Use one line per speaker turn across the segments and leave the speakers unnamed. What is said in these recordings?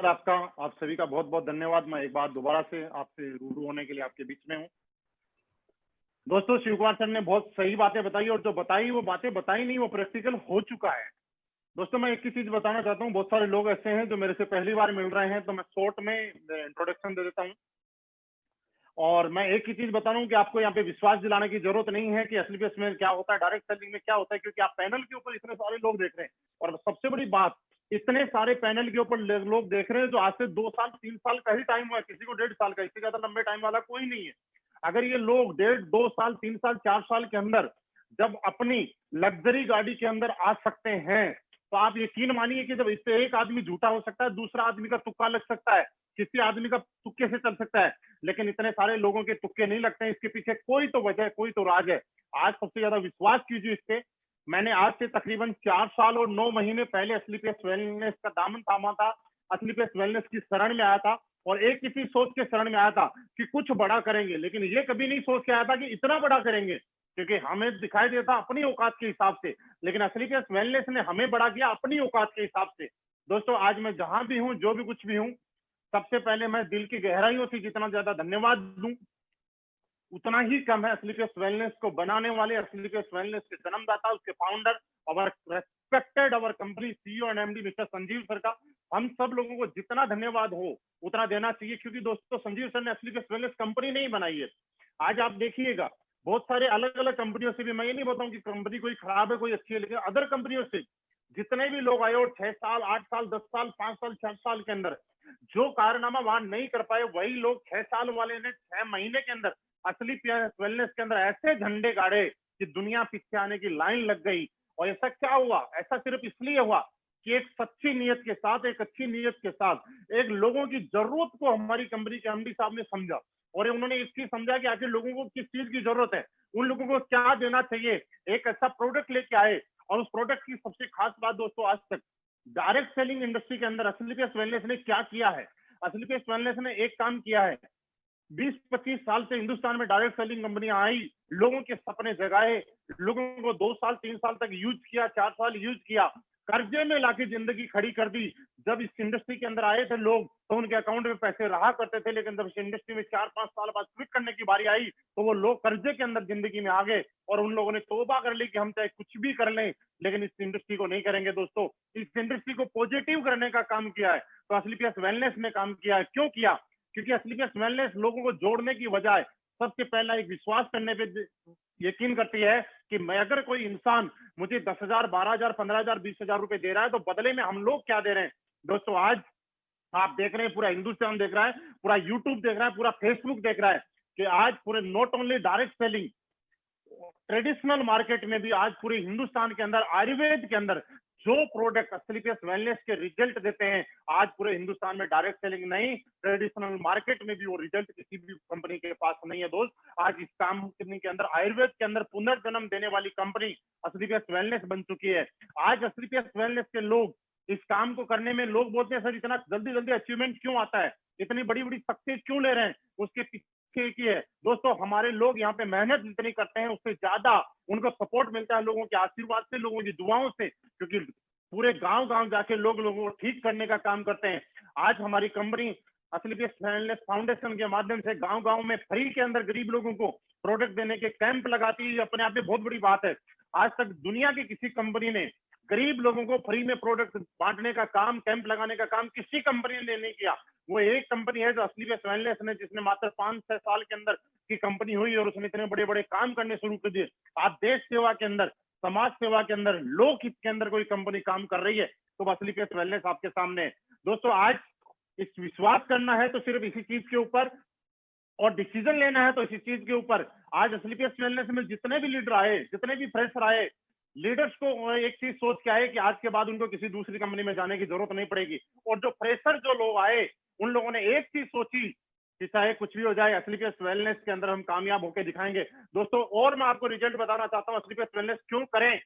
नमस्कार आपका, आप सभी का बहुत बहुत धन्यवाद। मैं एक बार दोबारा से आपसे रूबरू होने के लिए आपके बीच में हूँ। दोस्तों, शिव कुमार सर ने बहुत सही बातें बताई और जो बताई वो बातें बताई नहीं, वो प्रैक्टिकल हो चुका है। दोस्तों, मैं एक ही चीज बताना चाहता हूँ। बहुत सारे लोग ऐसे हैं जो मेरे से पहली बार मिल रहे हैं, तो मैं शॉर्ट में इंट्रोडक्शन दे देता हूँ। और मैं एक ही चीज बता रहा हूँ कि आपको यहाँ पे विश्वास दिलाने की जरूरत नहीं है कि एसलीपीएस में क्या होता है, डायरेक्ट सेलिंग में क्या होता है, क्योंकि आप पैनल के ऊपर इतने सारे लोग देख रहे हैं। और सबसे बड़ी बात, इतने सारे पैनल के ऊपर लोग देख रहे हैं जो आज से 2 साल 3 साल का ही टाइम हुआ है, किसी को 1.5 साल का, इससे ज्यादा लंबे टाइम वाला कोई नहीं है। अगर ये लोग 1.5 2 साल 3 साल 4 साल के अंदर जब अपनी लग्जरी गाड़ी के अंदर आ सकते हैं, तो आप यकीन मानिए कि जब इससे एक आदमी झूठा हो सकता है, दूसरा आदमी का तुक्का लग सकता है, किसी आदमी का तुक्के से चल सकता है, लेकिन इतने सारे लोगों के तुक्के नहीं लगते हैं। इसके पीछे कोई तो वजह, कोई तो राज है। आज सबसे ज्यादा विश्वास कीजिए इस पे। मैंने आज से तकरीबन 4 साल और 9 महीने पहले एसलीपीएस वेलनेस का दामन थामा था, एसलीपीएस वेलनेस की शरण में आया था और एक किसी सोच के शरण में आया था कि कुछ बड़ा करेंगे, लेकिन ये कभी नहीं सोच के आया था कि इतना बड़ा करेंगे, क्योंकि हमें दिखाई देता अपनी औकात के हिसाब से, लेकिन एसलीपीएस वेलनेस ने हमें बड़ा किया अपनी औकात के हिसाब से। दोस्तों, आज मैं जहां भी हूं, जो भी कुछ भी हूं, सबसे पहले मैं दिल की गहराइयों से जितना ज्यादा धन्यवाद दूं उतना ही कम है एसलीपीएस वेलनेस को बनाने वाले, एसलीपीएस वेलनेस के जन्मदाता, उसके founder, our respected our company CEO and MD mister Sanjeev sir का। हम सब लोगों को जितना धन्यवाद हो उतना देना चाहिए, क्योंकि दोस्तों संजीव सर ने एसलीपीएस वेलनेस कंपनी नहीं बनाई है। आज आप देखिएगा, बहुत सारे अलग अलग कंपनियों से भी, मैं ये नहीं बताऊं कि कंपनी कोई खराब है कोई अच्छी है, लेकिन अदर कंपनियों से जितने भी लोग आए और 6 साल 8 साल 10 साल 5 साल 6 साल के अंदर जो कारनामा वहां नहीं कर पाए, वही लोग 6 साल वाले ने 6 महीने के अंदर असली वेलनेस के अंदर ऐसे झंडे गाड़े कि दुनिया पीछे आने की लाइन लग गई। और ऐसा क्या हुआ? ऐसा सिर्फ इसलिए हुआ कि एक सच्ची नीयत के साथ, एक अच्छी नीयत के साथ, एक लोगों की जरूरत को हमारी कंपनी के एमडी साहब ने समझा और उन्होंने इस चीज समझा कि आखिर लोगों को किस चीज की जरूरत है, उन लोगों को क्या देना चाहिए, एक ऐसा प्रोडक्ट लेके आए। और उस प्रोडक्ट की सबसे खास बात दोस्तों, आज तक डायरेक्ट सेलिंग इंडस्ट्री के अंदर एसलीपीएस वेलनेस ने क्या किया है? एसलीपीएस वेलनेस ने एक काम किया है। 20-25 साल से हिंदुस्तान में डायरेक्ट सेलिंग कंपनियां आई, लोगों के सपने जगाए, लोगों को 2 साल 3 साल तक यूज किया, 4 साल यूज किया, कर्जे में लाके जिंदगी खड़ी कर दी। जब इस इंडस्ट्री के अंदर आए थे लोग, तो उनके अकाउंट में पैसे रहा करते थे, लेकिन जब इस इंडस्ट्री में 4-5 साल बाद क्विट करने की बारी आई, तो वो लोग कर्जे के अंदर जिंदगी में आ गए और उन लोगों ने तौबा कर ली कि हम चाहे कुछ भी कर लें, लेकिन इस इंडस्ट्री को नहीं करेंगे। दोस्तों, इस इंडस्ट्री को पॉजिटिव करने का काम किया है, तो एसलीपीएस वेलनेस ने काम किया है। क्यों किया? क्योंकि एसलीपीएस वेलनेस लोगों को जोड़ने की बजाय सबसे पहला एक विश्वास करने पे यकीन करती है कि मैं, अगर कोई इंसान मुझे 10,000 12,000 15,000 20,000 रुपए दे रहा है, तो बदले में हम लोग क्या दे रहे हैं। दोस्तों, आज आप देख रहे हैं, पूरा हिंदुस्तान देख रहा है, पूरा यूट्यूब देख रहा है, पूरा फेसबुक देख रहा है कि आज पूरे not only direct selling, traditional market में भी आज पूरे हिंदुस्तान के अंदर आयुर्वेद के अंदर जो प्रोडक्ट एसलीपीएस वेलनेस के रिजल्ट देते हैं, आज पूरे हिंदुस्तान में डायरेक्ट सेलिंग नहीं, ट्रेडिशनल मार्केट में भी वो रिजल्ट किसी भी कंपनी के पास नहीं है। दोस्त, आज इस कंपनी के अंदर, आयुर्वेद के अंदर पुनर्जन्म देने वाली कंपनी एसलीपीएस वेलनेस बन चुकी है। आज एसलीपीएस वेलनेस के लोग इस काम को करने में, लोग बोलते हैं सर इतना जल्दी जल्दी अचीवमेंट क्यों आता है, इतनी बड़ी बड़ी सक्सेस क्यों ले रहे हैं, उसके पीछे की है दोस्तों, हमारे लोग यहाँ पे मेहनत जितनी करते हैं उससे ज्यादा उनको सपोर्ट मिलता है लोगों के आशीर्वाद से, लोगों की दुआओं से, क्योंकि पूरे गांव गांव जाके लोगों को ठीक करने का काम करते हैं। आज हमारी कंपनी एसलीपीएस वेलनेस फाउंडेशन के माध्यम से गांव गांव में फ्री के अंदर गरीब लोगों को प्रोडक्ट देने के कैंप लगाती है, अपने आप में बहुत बड़ी बात है। आज तक दुनिया की किसी कंपनी ने गरीब लोगों को फ्री में प्रोडक्ट बांटने का काम, कैंप लगाने का काम किसी कंपनी ने नहीं किया। वो एक कंपनी है जो एसलीपीएस वेलनेस ने, जिसने मात्र 5-6 साल के अंदर की कंपनी हुई और उसने इतने बड़े बड़े काम करने शुरू कर दिए। आप देश सेवा के अंदर, समाज सेवा के अंदर, लोकहित के अंदर कोई कंपनी काम कर रही है, तो एसलीपीएस वेलनेस आपके सामने है। दोस्तों, आज इस विश्वास करना है तो सिर्फ इसी चीज के ऊपर, और डिसीजन लेना है तो इसी चीज के ऊपर। आज एसलीपीएस वेलनेस में जितने भी लीडर आए, जितने भी फ्रेशर आए, लीडर्स को एक चीज सोच के आए कि आज के बाद उनको किसी दूसरी कंपनी में जाने की जरूरत नहीं पड़ेगी। और जो फ्रेशर जो लोग आए, उन लोगों ने एक चीज सोची कि चाहे कुछ भी हो जाए, एसलीपीएस वेलनेस के अंदर हम कामयाब होकर दिखाएंगे। दोस्तों, और मैं आपको रिजल्ट बताना चाहता हूँ एसलीपीएस वेलनेस क्यों करें।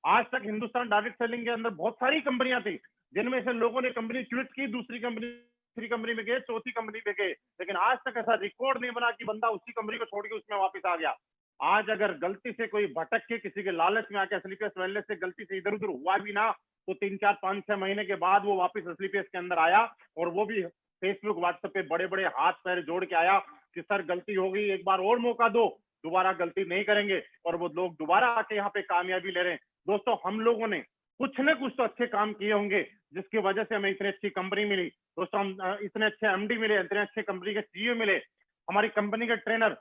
आज तक हिंदुस्तान डायरेक्ट सेलिंग के अंदर बहुत सारी कंपनियां थी, जिनमें से लोगों ने कंपनी क्विट की, दूसरी कंपनी, तीसरी कंपनी में गए, चौथी कंपनी में गए, लेकिन आज तक ऐसा रिकॉर्ड नहीं बना कि बंदा उसी कंपनी को छोड़ के उसमें वापस आ गया। आज अगर गलती से कोई भटक के किसी के लालच में आके स्लीपर्स वेलनेस से गलती से इधर उधर हुआ भी ना, तो 3-4-5-6 महीने के बाद वो वापस स्लीपर्स के अंदर आया, और वो भी फेसबुक व्हाट्सएप पे बड़े बड़े हाथ पैर जोड़ के आया कि सर गलती हो गई, एक बार और मौका दो, दोबारा गलती नहीं करेंगे। और वो लोग दोबारा आके यहाँ पे कामयाबी ले रहे हैं। दोस्तों, हम लोगों ने कुछ न कुछ तो अच्छे काम किए होंगे जिसकी वजह से हमें इतनी अच्छी कंपनी मिली। दोस्तों, हम इतने अच्छे एमडी मिले, इतने अच्छे कंपनी के सीईओ मिले। हमारी कंपनी के trainer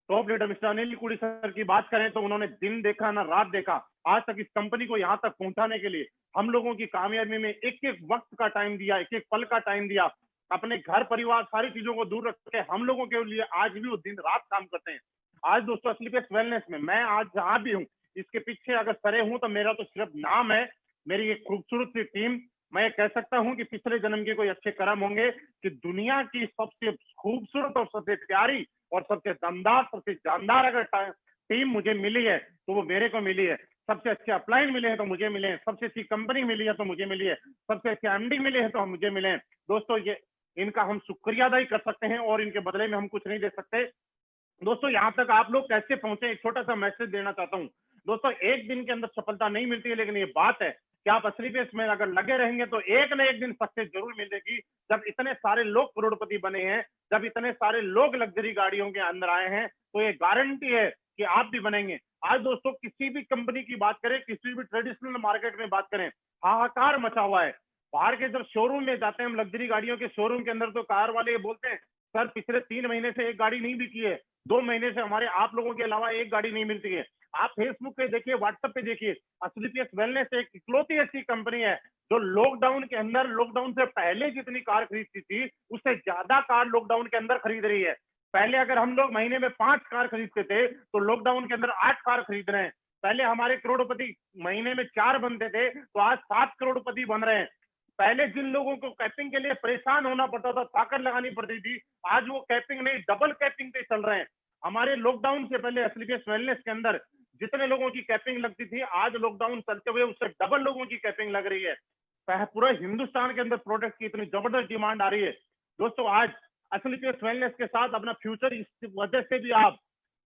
top leader mister Anil कुड़ी सर की बात करें तो उन्होंने दिन देखा ना रात देखा, आज तक इस कंपनी को यहाँ तक पहुंचाने के लिए हम लोगों की कामयाबी में एक एक वक्त का टाइम दिया, एक एक पल का टाइम दिया, अपने घर परिवार सारी चीजों को दूर रख के हम लोगों के लिए आज भी वो दिन रात काम करते हैं। आज दोस्तों, स्लीपर्स वेलनेस में मैं आज जहां भी हूँ, इसके पीछे अगर सरे हूं तो मेरा तो सिर्फ नाम है, मेरी एक खूबसूरत सी टीम। मैं कह सकता हूं कि पिछले जन्म के कोई अच्छे कर्म होंगे कि दुनिया की सबसे खूबसूरत और सबसे प्यारी और सबसे दमदार, सबसे जानदार अगर टीम मुझे मिली है तो वो मेरे को मिली है। सबसे अच्छे अपलाइन मिले हैं तो मुझे मिले हैं, सबसे अच्छी कंपनी मिली है तो मुझे मिली है, सबसे अच्छे एमडी मिले हैं तो मुझे मिले हैं। दोस्तों, ये इनका हम शुक्रिया अदा ही कर सकते हैं और इनके बदले में हम कुछ नहीं दे सकते। दोस्तों, यहाँ तक आप लोग कैसे पहुंचे, एक छोटा सा मैसेज देना चाहता हूँ। दोस्तों, एक दिन के अंदर सफलता नहीं मिलती है, लेकिन ये बात है कि आप स्लीपर्स में अगर लगे रहेंगे तो एक न एक दिन सक्सेस जरूर मिलेगी। जब इतने सारे लोग करोड़पति बने हैं, जब इतने सारे लोग लग्जरी गाड़ियों के अंदर आए हैं, तो ये गारंटी है कि आप भी बनेंगे। आज दोस्तों, किसी भी कंपनी की बात करें, किसी भी ट्रेडिशनल मार्केट में बात करें, हाहाकार मचा हुआ है। बाहर के जब शोरूम में जाते हैं हम, लग्जरी गाड़ियों के शोरूम के अंदर, तो कार वाले ये बोलते हैं, सर पिछले 3 महीने से एक गाड़ी नहीं बिकी है, 2 महीने से हमारे आप लोगों के अलावा एक गाड़ी नहीं मिलती है। आप फेसबुक पे देखिए, व्हाट्सएप पे देखिए, स्लीपर्स वेलनेस एक इकलौती ऐसी कंपनी है जो लॉकडाउन के अंदर, लॉकडाउन से पहले जितनी कार खरीदती थी उससे ज्यादा कार लॉकडाउन के अंदर खरीद रही है। पहले अगर हम लोग महीने में 5 कार खरीदते थे तो लॉकडाउन के अंदर 8 कार खरीद रहे हैं। पहले हमारे करोड़पति महीने में 4 बनते थे तो आज 7 करोड़पति बन रहे हैं। पहले जिन लोगों को कैपिंग के लिए परेशान होना पड़ता था, ताकत लगानी पड़ती थी, आज वो कैपिंग नहीं, डबल कैपिंग पे चल रहे हैं। हमारे लॉकडाउन से पहले स्लीपर्स वेलनेस के अंदर जितने लोगों की कैपिंग लगती थी, आज लॉकडाउन चलते हुए उससे डबल लोगों की कैपिंग लग रही है। पूरे हिंदुस्तान के अंदर प्रोडक्ट की इतनी जबरदस्त डिमांड आ रही है। दोस्तों, आज स्लीपर्स वेलनेस के साथ अपना फ्यूचर इस वजह से भी आप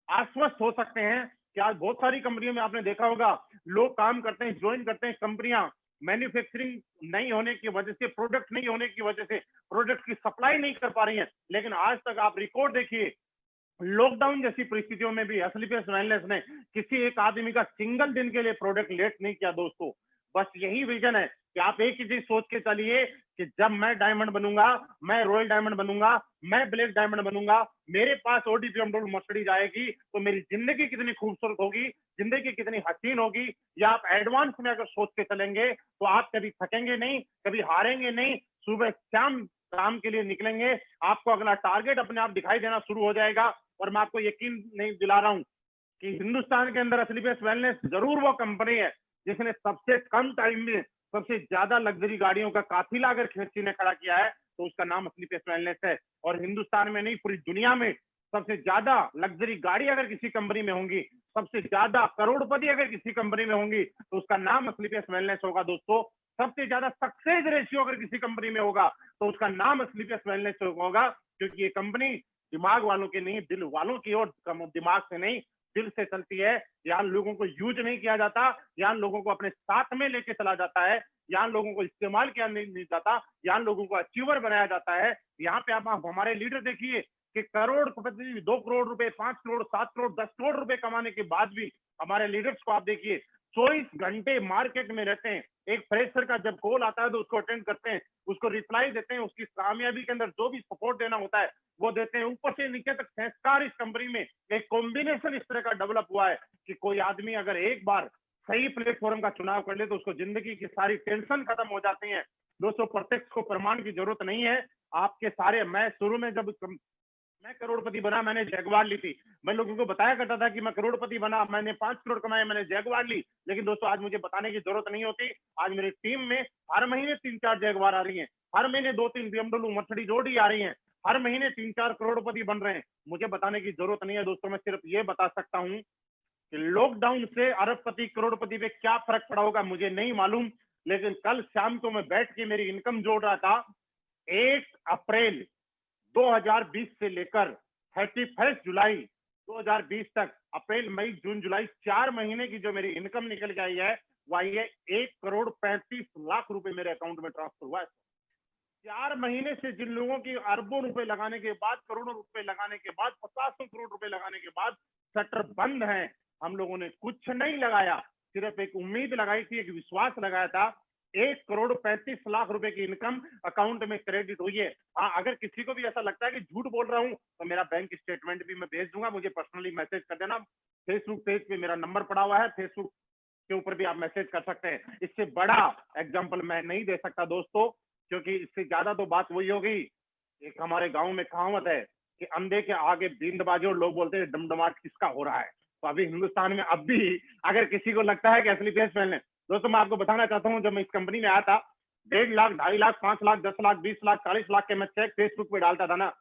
आश्वस्त हो सकते हैं कि आज बहुत सारी कंपनियों में आपने देखा होगा, लोग काम करते हैं, ज्वाइन करते हैं, कंपनियां मैन्युफैक्चरिंग नहीं होने की वजह से, प्रोडक्ट नहीं होने की वजह से प्रोडक्ट की सप्लाई नहीं कर पा रही है। लेकिन आज तक आप रिकॉर्ड देखिए, लॉकडाउन जैसी परिस्थितियों में भी स्लीपर्स वेलनेस ने किसी एक आदमी का सिंगल दिन के लिए प्रोडक्ट लेट नहीं किया। दोस्तों, बस यही विजन है कि आप एक ही चीज सोच के चलिए कि जब मैं डायमंड बनूंगा, मैं रॉयल डायमंड बनूंगा, मैं ब्लैक डायमंड बनूंगा, मेरे पास ओडी BMW मर्सिडीज आएगी तो मेरी जिंदगी कितनी खूबसूरत होगी, जिंदगी कितनी हसीन होगी। या आप एडवांस में अगर सोच के चलेंगे तो आप कभी थकेंगे नहीं, कभी हारेंगे नहीं, सुबह शाम काम के लिए निकलेंगे, आपको अगला टारगेट अपने आप दिखाई देना शुरू हो जाएगा। और मैं आपको यकीन नहीं दिला रहा हूं कि हिंदुस्तान के अंदर स्लीपर्स वेलनेस जरूर वो कंपनी है जिसने सबसे कम टाइम में सबसे ज्यादा लग्जरी गाड़ियों का काफिला अगर किसी ने खड़ा किया है तो उसका नाम स्लीपर्स वेलनेस है। और हिंदुस्तान में नहीं, पूरी दुनिया में सबसे ज्यादा लग्जरी गाड़ी अगर किसी कंपनी में होंगी, सबसे ज्यादा करोड़पति अगर किसी कंपनी में होंगी तो उसका नाम स्लीपर्स वेलनेस होगा। दोस्तों, सबसे ज्यादा सक्सेस रेशियो अगर किसी कंपनी में होगा तो उसका नाम स्लीपर्स वेलनेस होगा, क्योंकि ये कंपनी दिमाग वालों की नहीं, दिल वालों की ओर, दिमाग से नहीं दिल से चलती है। यहाँ लोगों को यूज नहीं किया जाता, यहाँ लोगों को अपने साथ में लेके चला जाता है, यहाँ लोगों को इस्तेमाल किया नहीं जाता, यहाँ लोगों को अचीवर बनाया जाता है। यहाँ पे आप हमारे लीडर देखिए कि करोड़पति, 2 करोड़ रुपए, 5 करोड़, 7 करोड़, 10 करोड़ रुपए कमाने के बाद भी हमारे लीडर्स को आप देखिए 24 घंटे मार्केट में रहते हैं। एक फ्रेशर का जब कॉल आता है तो उसको अटेंड करते हैं, उसको रिप्लाई देते हैं, उसकी कामयाबी के अंदर जो भी सपोर्ट देना होता है वो देते हैं। ऊपर से नीचे तक संस्कार इस कंपनी में एक कॉम्बिनेशन इस तरह का डेवलप हुआ है कि कोई आदमी अगर एक बार सही प्लेटफॉर्म का चुनाव कर ले तो उसको जिंदगी की सारी टेंशन खत्म हो जाती है। दोस्तों, प्रत्यक्ष को प्रमाण की जरूरत नहीं है। आपके सारे, मैं शुरू में जब मैं करोड़पति बना, मैंने जैगवार ली थी। मैं लोगों को बताया करता था कि मैं करोड़पति बना, मैंने 5 करोड़ कमाए, मैंने जैगवार ली। लेकिन दोस्तों, आज मुझे बताने की जरूरत नहीं होती। आज मेरी टीम में हर महीने 3-4 जैगवार आ रही हैं, हर महीने 2-3 BMW मर्सिडीज ऑडी आ रही हैं, हर महीने 3-4 करोड़पति बन रहे हैं। मुझे बताने की जरूरत नहीं है। दोस्तों, मैं सिर्फ ये बता सकता हूँ कि लॉकडाउन से अरबपति करोड़पति पे क्या फर्क पड़ा होगा मुझे नहीं मालूम, लेकिन कल शाम को मैं बैठ के मेरी इनकम जोड़ रहा था। 1 अप्रैल 2020 से लेकर 31 जुलाई 2020 तक अप्रैल मई जून जुलाई 4 महीने की जो मेरी इनकम निकल के आई है वो आई है 1,35,00,000 रुपए मेरे अकाउंट में ट्रांसफर हुआ है। 4 महीने से जिन लोगों की अरबों रुपए लगाने के बाद, करोड़ों रुपए लगाने के बाद, 50 करोड़ रुपए लगाने के बाद शटर बंद है, हम लोगों ने कुछ नहीं लगाया, सिर्फ एक उम्मीद लगाई थी, एक विश्वास लगाया था। 1,35,00,000 रुपए की इनकम अकाउंट में क्रेडिट हुई है। हाँ, अगर किसी को भी ऐसा लगता है कि झूठ बोल रहा हूं तो मेरा बैंक स्टेटमेंट भी मैं भेज दूंगा, मुझे पर्सनली मैसेज कर देना। फेसबुक पेज पे मेरा नंबर पड़ा हुआ है, फेसबुक के ऊपर भी आप मैसेज कर सकते हैं। इससे बड़ा एग्जाम्पल मैं नहीं दे सकता दोस्तों, क्योंकि इससे ज्यादा तो बात वही होगी। एक हमारे गांव में कहावत है कि अंधे के आगे बींदबाजी, और लोग बोलते हैं डमडमाट किसका हो रहा है। तो अभी हिंदुस्तान में अब भी अगर किसी को लगता है कि असली फेस पहन ले, दोस्तों मैं आपको बताना चाहता हूँ, जब मैं इस कंपनी में आया था 1.5 लाख, 2.5 लाख, 5 लाख, 10 लाख, 20 लाख, 40 लाख के मैं चेक फेसबुक पे डालता था ना,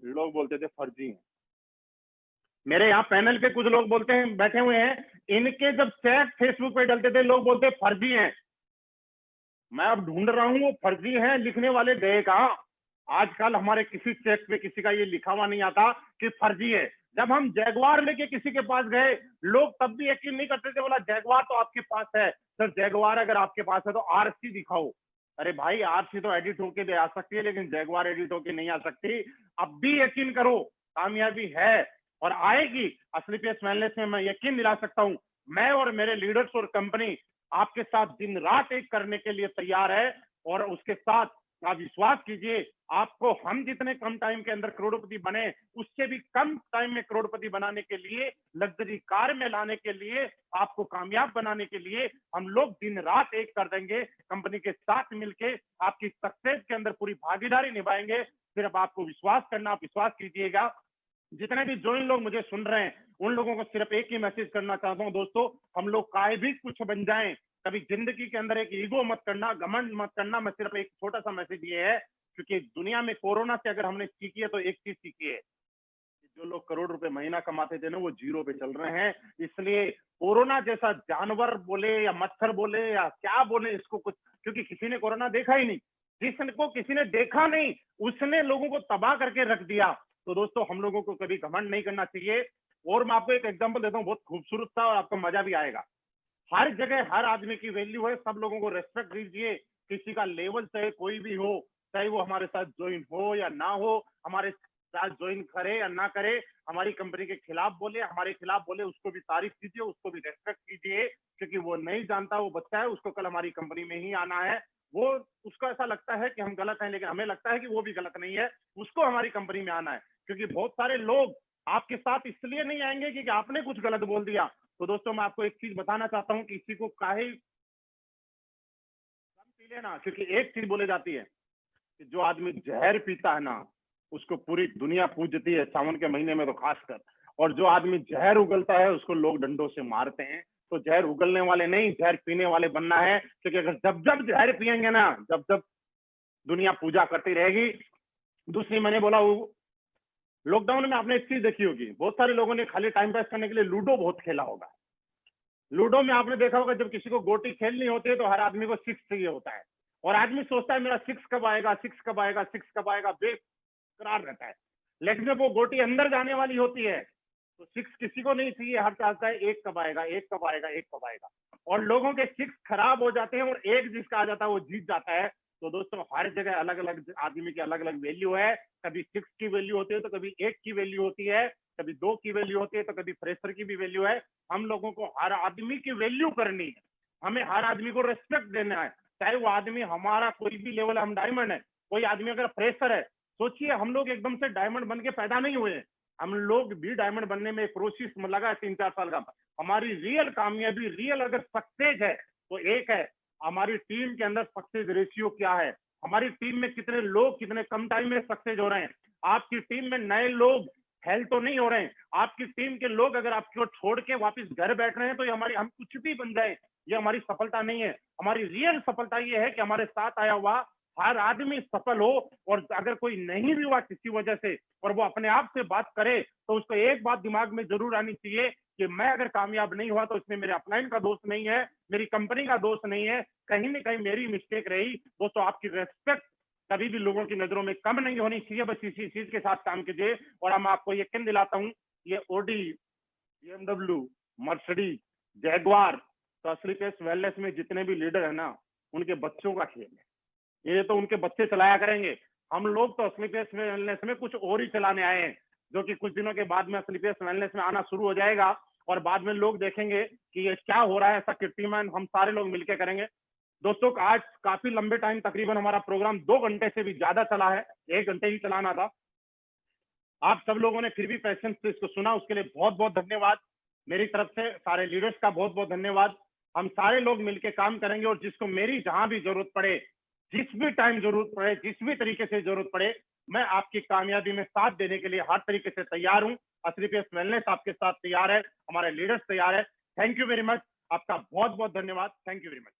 लोग बोलते थे फर्जी है। मेरे यहाँ पैनल पे कुछ लोग बोलते हैं, बैठे हुए हैं, इनके जब चेक फेसबुक पे डलते थे लोग बोलते फर्जी हैं। मैं अब ढूंढ रहा हूँ वो फर्जी हैं लिखने वाले गए कहाँ। आजकल हमारे किसी चेक पे किसी का ये लिखा हुआ नहीं आता कि फर्जी है। जब हम जैगवार लेके किसी के पास गए, लोग तब भी यकीन नहीं करते थे, बोला जैगवार तो आपके पास है सर, जैगवार अगर आपके पास है तो आरसी दिखाओ। अरे भाई, आरसी तो एडिट होके दे आ सकती है, लेकिन जैगवार एडिट होके नहीं आ सकती। अब भी यकीन करो, कामयाबी है और आएगी। असली पेस वेलनेस में मैं यकीन दिला सकता हूँ, मैं और मेरे लीडर्स और कंपनी आपके साथ दिन रात एक करने के लिए तैयार है। और उसके साथ आप विश्वास कीजिए, आपको हम जितने कम टाइम के अंदर करोड़पति बने, उससे भी कम टाइम में करोड़पति बनाने के लिए, लग्जरी कार में लाने के लिए, आपको कामयाब बनाने के लिए हम लोग दिन रात एक कर देंगे। कंपनी के साथ मिलके आपकी सक्सेस के अंदर पूरी भागीदारी निभाएंगे। सिर्फ आपको विश्वास करना, आप विश्वास कीजिएगा। जितने भी जो इन लोग मुझे सुन रहे हैं, उन लोगों को सिर्फ एक ही मैसेज करना चाहता हूं दोस्तों, हम लोग काहे भी कुछ बन जाएं, कभी जिंदगी के अंदर एक ईगो मत करना, घमंड मत करना। मैं सिर्फ एक छोटा सा मैसेज ये है, क्योंकि दुनिया में कोरोना से अगर हमने सीखी है तो एक चीज सीखी है, जो लोग करोड़ रुपए महीना कमाते थे ना, वो जीरो पे चल रहे हैं। इसलिए कोरोना जैसा जानवर बोले या मच्छर बोले या क्या बोले इसको कुछ, क्योंकि किसी ने कोरोना देखा ही नहीं, जिसको किसी ने देखा नहीं उसने लोगों को तबाह करके रख दिया। तो दोस्तों, हम लोगों को कभी घमंड नहीं करना चाहिए। और मैं आपको एक एग्जांपल देता हूँ, बहुत खूबसूरत सा, और आपको मजा भी आएगा। हर जगह हर आदमी की वैल्यू है, सब लोगों को रेस्पेक्ट दीजिए। किसी का लेवल चाहे कोई भी हो, चाहे वो हमारे साथ ज्वाइन हो या ना हो, हमारे साथ ज्वाइन करे या ना करे, हमारी कंपनी के खिलाफ बोले, हमारे खिलाफ बोले, उसको भी तारीफ कीजिए, उसको भी रेस्पेक्ट कीजिए, क्योंकि वो नहीं जानता, वो बच्चा है, उसको कल हमारी कंपनी में ही आना है। वो, उसको ऐसा लगता है कि हम गलत हैं, लेकिन हमें लगता है कि वो भी गलत नहीं है, उसको हमारी कंपनी में आना है। क्योंकि बहुत सारे लोग आपके साथ इसलिए नहीं आएंगे कि आपने कुछ गलत बोल दिया। तो दोस्तों, मैं आपको एक चीज बताना चाहता हूँ कि किसी को काहे कम पी लेना, क्योंकि एक चीज बोले जाती है कि जो आदमी जहर पीता है ना, उसको पूरी दुनिया पूजती है, सावन के महीने में तो खासकर। और जो आदमी जहर उगलता है उसको लोग डंडों से मारते हैं। तो जहर उगलने वाले नहीं, जहर पीने वाले बनना है। क्योंकि अगर जब जब जहर पियेंगे ना, जब जब दुनिया पूजा करती रहेगी। दूसरी, मैंने बोला लॉकडाउन में आपने एक चीज देखी होगी, बहुत सारे लोगों ने खाली टाइम पास करने के लिए लूडो बहुत खेला होगा। लूडो में आपने देखा होगा, जब किसी को गोटी खेलनी होती है तो हर आदमी को 6 चाहिए होता है, और आदमी सोचता है मेरा 6 कब आएगा, 6 कब आएगा, 6 कब आएगा, बेकरार रहता है। लेकिन जब वो गोटी अंदर जाने वाली होती है तो 6 किसी को नहीं चाहिए, हर चाहता है 1 कब आएगा, 1 कब आएगा, 1 कब आएगा। और लोगों के 6 खराब हो जाते हैं और 1 जिसका आ जाता है वो जीत जाता है। तो दोस्तों, हर जगह अलग अलग आदमी की अलग अलग वैल्यू है। कभी 6 की वैल्यू होती है तो कभी 1 की वैल्यू होती है, कभी 2 की वैल्यू होती है, तो कभी फ्रेशर की भी वैल्यू है। हम लोगों को हर आदमी की वैल्यू करनी है, हमें हर आदमी को रेस्पेक्ट देना है, चाहे वो आदमी हमारा कोई भी लेवल है। हम डायमंड है, कोई आदमी अगर फ्रेशर है, सोचिए हम लोग एकदम से डायमंड बन के पैदा नहीं हुए हैं, हम लोग भी डायमंड बनने में प्रोसेस में लगा है 3-4 साल का। हमारी रियल कामयाबी, रियल अगर सक्सेस है तो एक है, हमारी टीम के अंदर सक्सेस रेशियो क्या है, हमारी टीम में कितने लोग कितने कम टाइम में सक्सेस हो रहे हैं। आपकी टीम में नए लोग हेल तो नहीं हो रहे हैं, आपकी टीम के लोग अगर आपको छोड़ के वापस घर बैठ रहे हैं तो ये हमारी, हम कुछ भी बन जाए, ये हमारी सफलता नहीं है। हमारी रियल सफलता ये है कि हमारे साथ आया हुआ हर आदमी सफल हो। और अगर कोई नहीं भी हुआ किसी वजह से और वो अपने आप से बात करे, तो उसको एक बात दिमाग में जरूर आनी चाहिए कि मैं अगर कामयाब नहीं हुआ तो इसमें मेरे अपलाइन का दोष नहीं है, मेरी कंपनी का दोष नहीं है, कहीं ना कहीं मेरी मिस्टेक रही। दोस्तों, आपकी रेस्पेक्ट कभी भी लोगों की नजरों में कम नहीं होनी चाहिए, बस इसी चीज के साथ काम कीजिए। और हम आपको यकीन दिलाता हूं, ये ओडी, BMW, मर्सिडीज, जैगवार, तो असलीपेस वेलनेस में जितने भी लीडर है ना, उनके बच्चों का खेल है। ये तो उनके बच्चे चलाया करेंगे। हम लोग तो असलीपेस वेलनेस में कुछ और ही चलाने आए हैं, जो कि कुछ दिनों के बाद में असलीपेस वेलनेस में आना शुरू हो जाएगा और बाद में लोग देखेंगे कि ये क्या हो रहा है। ऐसा कीर्तिमान हम सारे लोग मिलकर करेंगे। दोस्तों, आज काफी लंबे टाइम, तकरीबन हमारा प्रोग्राम 2 घंटे से भी ज्यादा चला है, 1 घंटे ही चलाना था। आप सब लोगों ने फिर भी पेशेंस से इसको सुना, उसके लिए बहुत बहुत धन्यवाद। मेरी तरफ से सारे लीडर्स का बहुत बहुत धन्यवाद। हम सारे लोग मिलकर काम करेंगे और जिसको मेरी जहां भी जरूरत पड़े, जिस भी टाइम जरूरत पड़े, जिस भी तरीके से जरूरत पड़े, मैं आपकी कामयाबी में साथ देने के लिए हर तरीके से तैयार हूं। असलीपेस वेलनेस आपके साथ तैयार है, हमारे लीडर्स तैयार है। Thank you very much. आपका बहुत बहुत धन्यवाद। Thank you very much.